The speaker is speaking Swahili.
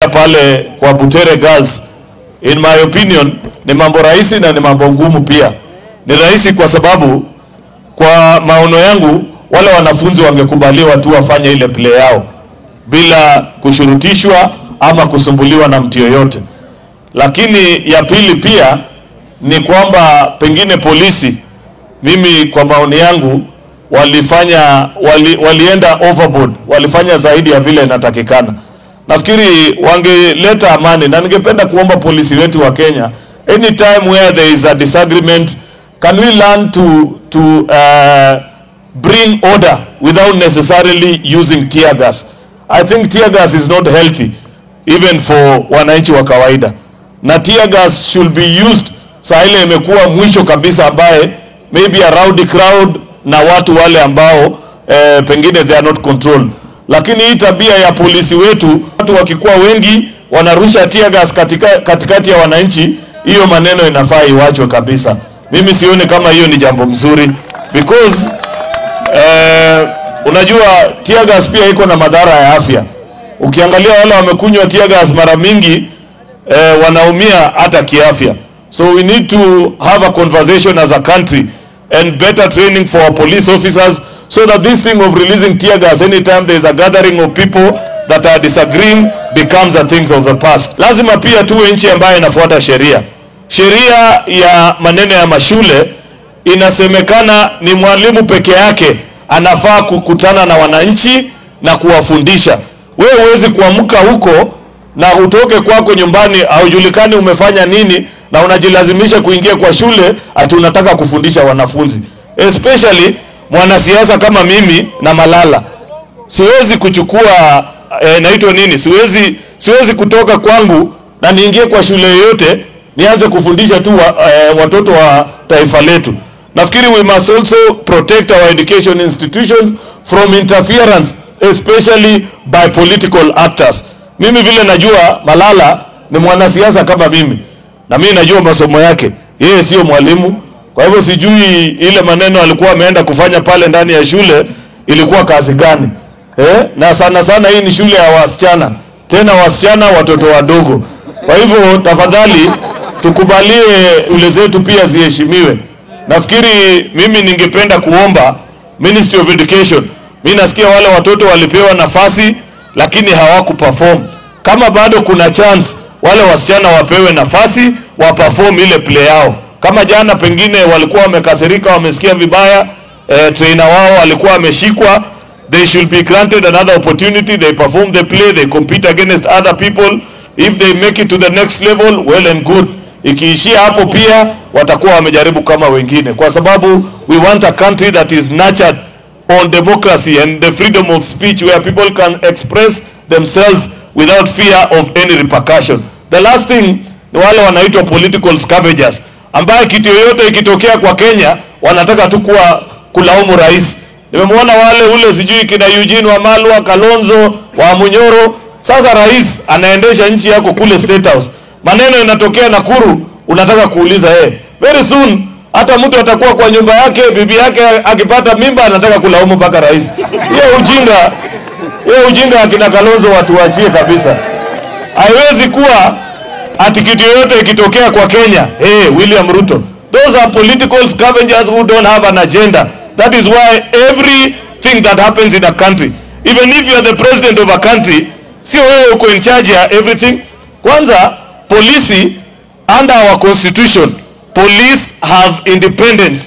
pale kwa Butere Girls, in my opinion, ni mambo rahisi na ni mambo ngumu pia. Ni rahisi kwa sababu kwa maono yangu wale wanafunzi wangekubaliwa tu wafanye ile play yao bila kushurutishwa ama kusumbuliwa na mtu yoyote. Lakini ya pili pia ni kwamba pengine polisi, mimi kwa maoni yangu walienda overboard, walifanya zaidi ya vile inatakikana. Nafikiri wangeleta amani, na ningependa kuomba polisi wetu wa Kenya, anytime where there is a disagreement, can we learn to bring order without necessarily using tear gas. I think tear gas is not healthy even for wananchi wa kawaida, na tear gas should be used saa ile imekuwa mwisho kabisa, ambaye maybe a rowdy crowd na watu wale ambao pengine they are not controlled. Lakini hii tabia ya polisi wetu, watu wakikuwa wengi wanarusha tear gas katikati ya wananchi, hiyo maneno inafaa iwachwe kabisa. Mimi sione kama hiyo ni jambo mzuri, because unajua tear gas pia iko na madhara ya afya. Ukiangalia wale wamekunywa tear gas mara mingi wanaumia hata kiafya. So we need to have a conversation as a country and better training for our police officers, so that this thing of releasing tear gas anytime there is a gathering of people that are disagreeing becomes a thing of the past. Lazima pia tuwe nchi ambayo inafuata sheria. Sheria ya maneno ya mashule inasemekana ni mwalimu peke yake anafaa kukutana na wananchi na kuwafundisha. Wewe huwezi kuamka huko na utoke kwako nyumbani haujulikani umefanya nini na unajilazimisha kuingia kwa shule ati unataka kufundisha wanafunzi. Especially mwanasiasa kama mimi na Malala. Siwezi kuchukua naitwa nini? Siwezi kutoka kwangu na niingie kwa shule yoyote nianze kufundisha tu watoto wa taifa letu. Nafikiri we must also protect our education institutions from interference, especially by political actors. Mimi vile najua Malala ni mwanasiasa kama mimi, na mimi najua masomo yake. Yeye sio mwalimu. Kwa hivyo sijui ile maneno alikuwa ameenda kufanya pale ndani ya shule ilikuwa kazi gani. Na sana sana hii ni shule ya wasichana. Tena wasichana watoto wadogo. Kwa hivyo tafadhali tukubalie shule zetu pia ziheshimiwe. Nafikiri mimi ningependa kuomba Ministry of Education. Mimi nasikia wale watoto walipewa nafasi lakini hawakuperform. Kama bado kuna chance wale wasichana wapewe nafasi waperform ile play yao. Kama jana pengine walikuwa wamekasirika, wamesikia vibaya, trainer wao alikuwa ameshikwa, they should be granted another opportunity. They perform the play, they compete against other people. If they make it to the next level, well and good. Ikiishia hapo pia watakuwa wamejaribu kama wengine, kwa sababu we want a country that is nurtured on democracy and the freedom of speech, where people can express themselves without fear of any repercussion. The last thing ni wale wanaitwa political scavengers, ambaye kitu yoyote ikitokea kwa Kenya wanataka tu kulaumu rais. Nimemwona wale ule sijui kina Eugene Wamalwa, Kalonzo, wa Munyoro. Sasa rais anaendesha nchi yako kule State House, maneno inatokea Nakuru, unataka kuuliza very soon hata mtu atakuwa kwa nyumba yake, bibi yake akipata mimba anataka kulaumu mpaka rais. Hiyo ujinga akina Kalonzo watu waachie kabisa. Haiwezi kuwa ati kitu yoyote ikitokea kwa Kenya, William Ruto. Those are political scavengers who don't have an agenda. That is why everything that happens in a country, even if you are the president of a country, sio wewe uko in charge ya everything. Kwanza, polisi, under our constitution, police have independence